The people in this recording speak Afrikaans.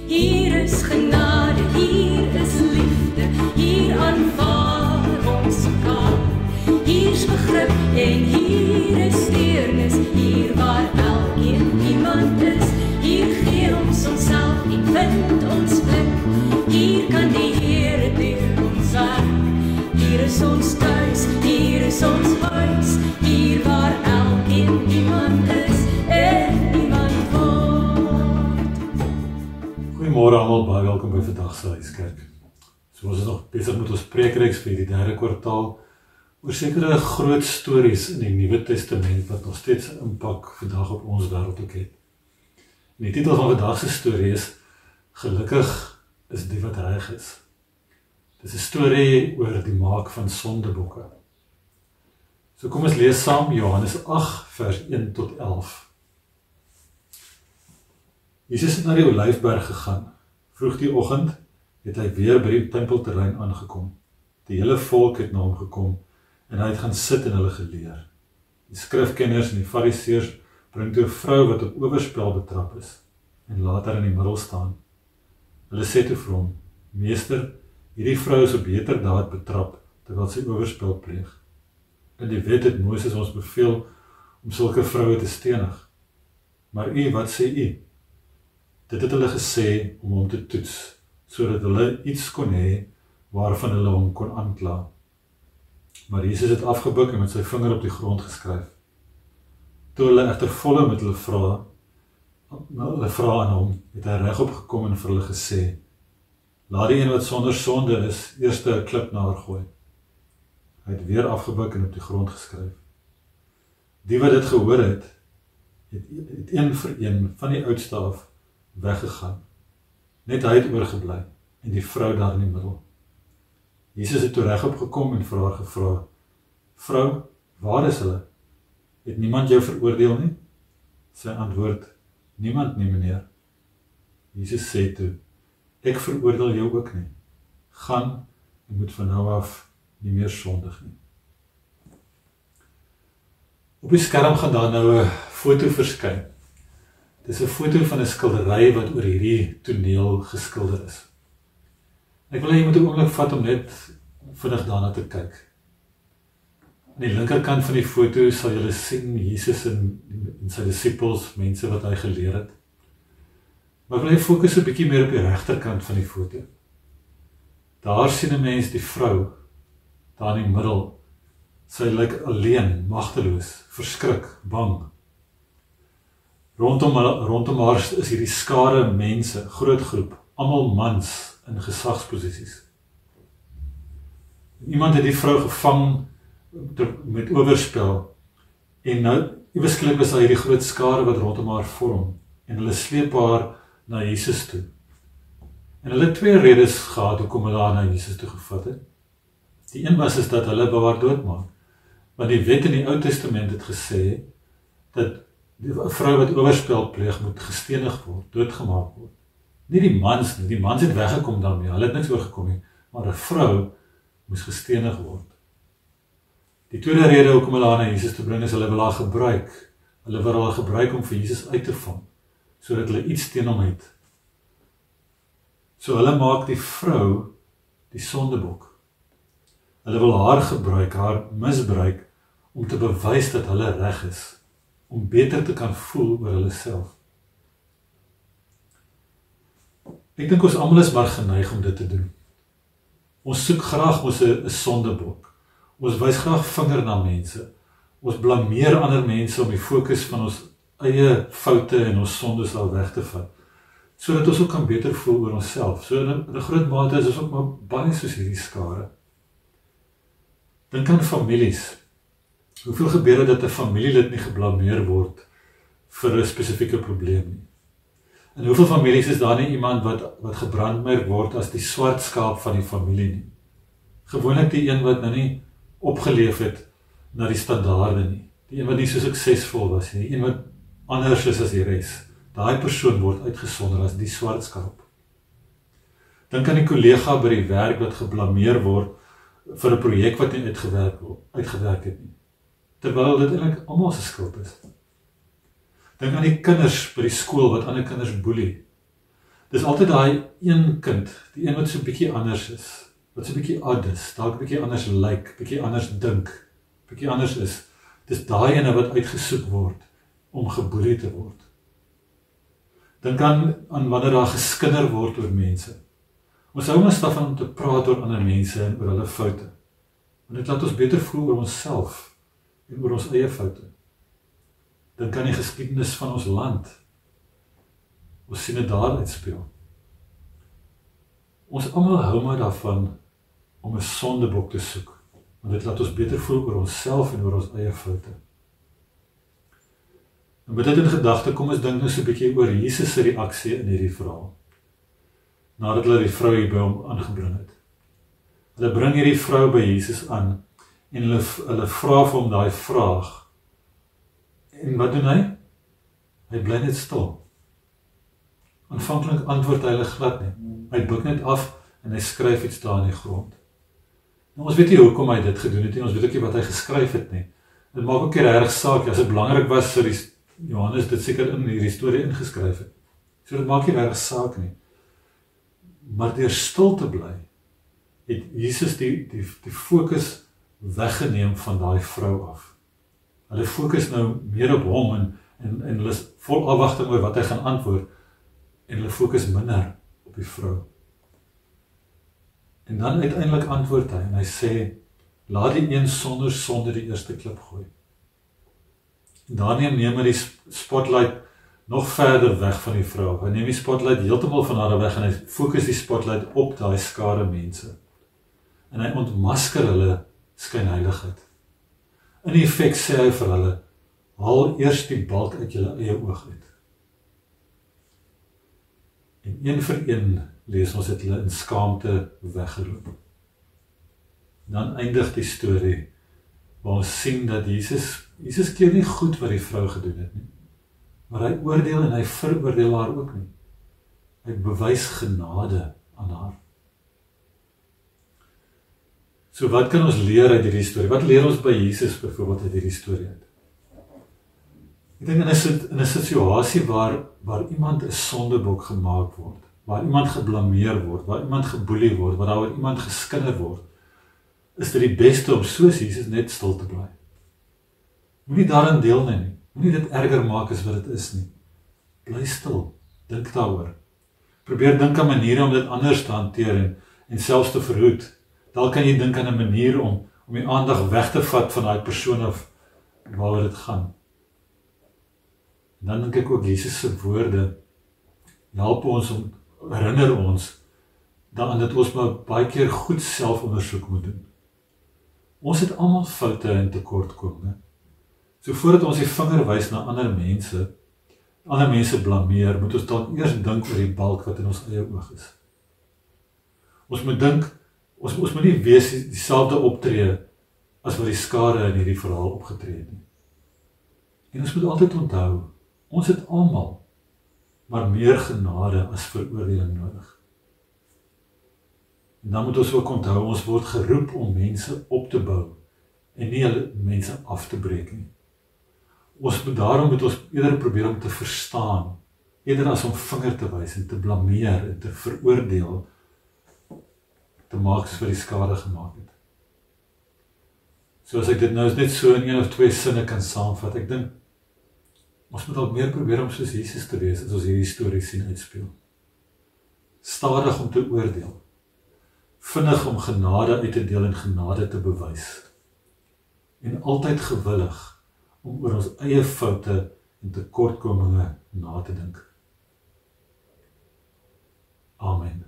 Hier is genade, hier is liefde, hier aanvaar ons mekaar. Hier is begrip en hier is deernis, hier waar elkeen iemand is. Hier gee ons onsself en vind ons plek, hier kan die Here deur ons werk. Hier is ons thuis, hier is ons huis, hier waar elkeen iemand is en iemand word. Goeiemôre almal, baie welkom by vandag se Huiskerk. So ons is nog besig met ons preekreeks vir die derde kwartaal oor sekere groot stories in die Nuwe Testament wat nog steeds 'n impak vandag op ons wêreld ook het. En die titel van vandag se storie is Gelukkig is die wat reg is. Dit is 'n storie oor die maak van sondebokke. So kom ons lees saam Johannes 8 vers 1 tot 11. Jesus het na die Olyfberg gegaan. Vroeg die oggend het hy weer by die tempelterrein aangekom. Die hele volk het na hom gekom en hy het gaan sit en hulle geleer. Die skrifkenners en die fariseërs bring toe 'n vrou wat op oorspel betrap is en laat haar in die middel staan. Hulle sê toe vir hom: Meester, hierdie vrou is op beter daad betrap terwyl sy oorspel pleeg. In die wet het Moses ons beveel om sulke vroue te stenig. Maar u, wat sê u? Dit het hulle gesê om hom te toets, sodat hulle iets kon hê waarvan hulle hom kon aankla. Maar Jesus het afgebuk en met sy vinger op die grond geskryf. Toe hulle egter volle met hulle vra aan hom, het hy regop gekom en vir hulle gesê: Laat die een wat sonder sonde is, eers 'n klip na haar gooi. Hy het weer afgebuk en op die grond geskryf. Die wat dit gehoor het een vir een van die oudste af weggegaan. Net hy het oorgebly en die vrou daar in die middel. Jesus het toe regop gekom en vir haar gevra: Vrou, waar is hulle? Het niemand jou veroordeel nie? Sy antwoord: Niemand nie, meneer. Jesus sê toe: Ek veroordeel jou ook nie. Gaan en moet van nou af nie meer sondig nie. Op die skerm gaan daar nou 'n foto verskyn. Dit is 'n foto van 'n skildery wat oor hierdie toneel geskilder is. Ek wil hê jy moet 'n oomblik vat om net vinnig daarna te kyk. Aan die linkerkant van die foto sal julle sien Jesus en sy disippels, mense wat hy geleer het. Maar ek wil hy fokus 'n bietjie meer op die regterkant van die foto. Daar sien 'n mens die vrou, daar in die middel. Sy lyk alleen, magteloos, verskrik, bang. Rondom haar is hierdie skare mense, groot groep, almal mans in gesagsposisies. Iemand het die vrou gevang met oorspel en nou iewesklik was daar hierdie groot skare wat rondom haar vorm en hulle sleep haar na Jesus toe. En hulle het twee redes gehad hoekom hulle haar na Jesus toe gevat het. Die een was dat hulle wou haar doodmaak. Want die wet in die Ou Testament het gesê dat 'n vrou wat oorspel pleeg moet gestenig word, doodgemaak word. Nie die mans nie, die mans het weggekom daarmee, hulle het niks oorgekom nie, maar 'n vrou moes gestenig word. Die tweede rede hoekom hulle haar na Jesus toe bring is hulle wil haar gebruik. Hulle wil haar gebruik om vir Jesus uit te vang, sodat hulle iets teen hom het. So hulle maak die vrou die sondebok. Hulle wil haar gebruik, haar misbruik, om te bewys dat hulle reg is, om beter te kan voel oor hulle self. Ek dink ons almal is maar geneig om dit te doen. Ons soek graag ons 'n sondebok. Ons wys graag vinger na mense. Ons blameer ander mense om die fokus van ons eie foute en ons sondes al weg te vat, sodat ons ook kan beter voel oor onsself. So in 'n groot mate is ons ook maar baie soos hierdie skare. Dink aan families. Hoeveel gebeur het dat 'n familielid nie geblameer word vir 'n spesifieke probleem nie? En hoeveel families is daar nie iemand wat gebrandmerk word as die swart skaap van die familie nie? Gewoonlik die een wat nou nie opgeleef het na die standaarde nie. Die een wat nie so suksesvol was nie, die een wat anders is as die res. Daai persoon word uitgesonder as die swart skaap. Dink aan die kollega by die werk wat geblameer word vir 'n projek wat nie uitgewerk het nie. Terwyl dit eintlik almal se skuld is. Dink aan die kinders by die skool wat ander kinders boelie. Dis altyd daai een kind, die een wat so 'n bietjie anders is, wat so 'n bietjie odd is, dalk 'n bietjie anders lyk, bietjie anders dink, bietjie anders is. Dis daai ene wat uitgesoek word om geboelie te word. Dink aan wanneer daar geskinder word oor mense. Ons hou maar daarvan om te praat oor ander mense en oor hulle foute. Want dit laat ons beter voel oor onsself en oor ons eie foute. Dink aan die geskiedenis van ons land. Ons sien dit daar uitspeel. Ons almal hou maar daarvan om 'n sondebok te soek, want dit laat ons beter voel oor onsself en oor ons eie foute. En met dit in gedagte, kom ons dink nou so 'n bietjie oor Jesus se reaksie in hierdie verhaal. Nadat hulle die vrou hier by hom aangebring het. Hulle bring hierdie vrou by Jesus aan en hulle vra vir hom daai vraag. En wat doen hy? Hy bly net stil. Aanvanklik antwoord hy hulle glad nie. Hy buig net af en hy skryf iets daar in die grond. Nou, ons weet nie hoekom hy dit gedoen het nie, ons weet ook nie wat hy geskryf het nie. Dit maak ook nie regtig saak, as dit belangrik was, sou Johannes dit seker in hierdie storie ingeskryf het. So dit maak nie regtig saak nie. Maar deur stil te bly, het Jesus die fokus weggeneem van daai vrou af. Hulle fokus nou meer op hom en hulle is vol afwagting oor wat hy gaan antwoord, en hulle fokus minder op die vrou. En dan uiteindelik antwoord hy en hy sê, laat die een sonder sonde die eerste klip gooi. En daarna neem hy die spotlight nog verder weg van die vrou. Hy neem die spotlight heeltemal van haar weg en hy fokus die spotlight op daai skare mense. En hy ontmasker hulle skynheiligheid. In die effek sê hy vir hulle, haal eers die balk uit julle eie oog uit. En een vir een lees ons het hulle in skaamte weggeroep. Dan eindig die storie waar ons sien dat Jesus keer nie goed wat die vrou gedoen het nie, maar hy oordeel en hy veroordeel haar ook nie. Hy bewys genade aan haar. So wat kan ons leer uit hierdie storie? Wat leer ons by Jesus byvoorbeeld uit hierdie storie uit? Ek dink in 'n situasie waar iemand 'n sondebok gemaak word, waar iemand geblameer word, waar iemand geboelie word, waar daar iemand geskinder word, is dit die beste om soos Jesus net stil te bly. Moenie daarin deelneem nie. Moenie dit erger maak as wat dit is nie. Bly stil, dink daaroor. Probeer dink aan maniere om dit anders te hanteer en selfs te verhoed. Dalk kan jy dink aan 'n manier om die aandag weg te vat van daai persoon af waaroor dit gaan. En dan dink ek ook Jesus se woorde help ons herinner ons daaraan dat ons maar baie keer goed selfondersoek moet doen. Ons het almal foute en tekortkominge. So voordat ons die vinger wys na ander mense blameer, moet ons dalk eers dink oor die balk wat in ons eie oog is. Ons moet dink, ons moet nie wees dieselfde optree as wat die skare in hierdie verhaal opgetree het nie. En ons moet altyd onthou, ons het almal maar meer genade as veroordeling nodig. En dan moet ons ook onthou, ons word geroep om mense op te bou en nie hulle mense af te breek nie. Daarom moet ons eerder probeer om te verstaan, eerder as om vinger te wys en te blameer en te veroordeel, te maak soos wat die skade gemaak het. So as ek dit nou net so in 1 of 2 sinne kan saamvat, ek dink, ons moet ook meer probeer om soos Jesus te wees, as ons hierdie storie sien uitspeel. Stadig om te oordeel, vinnig om genade uit te deel en genade te bewys, en altyd gewillig om oor ons eie foute en tekortkominge na te dink. Amen.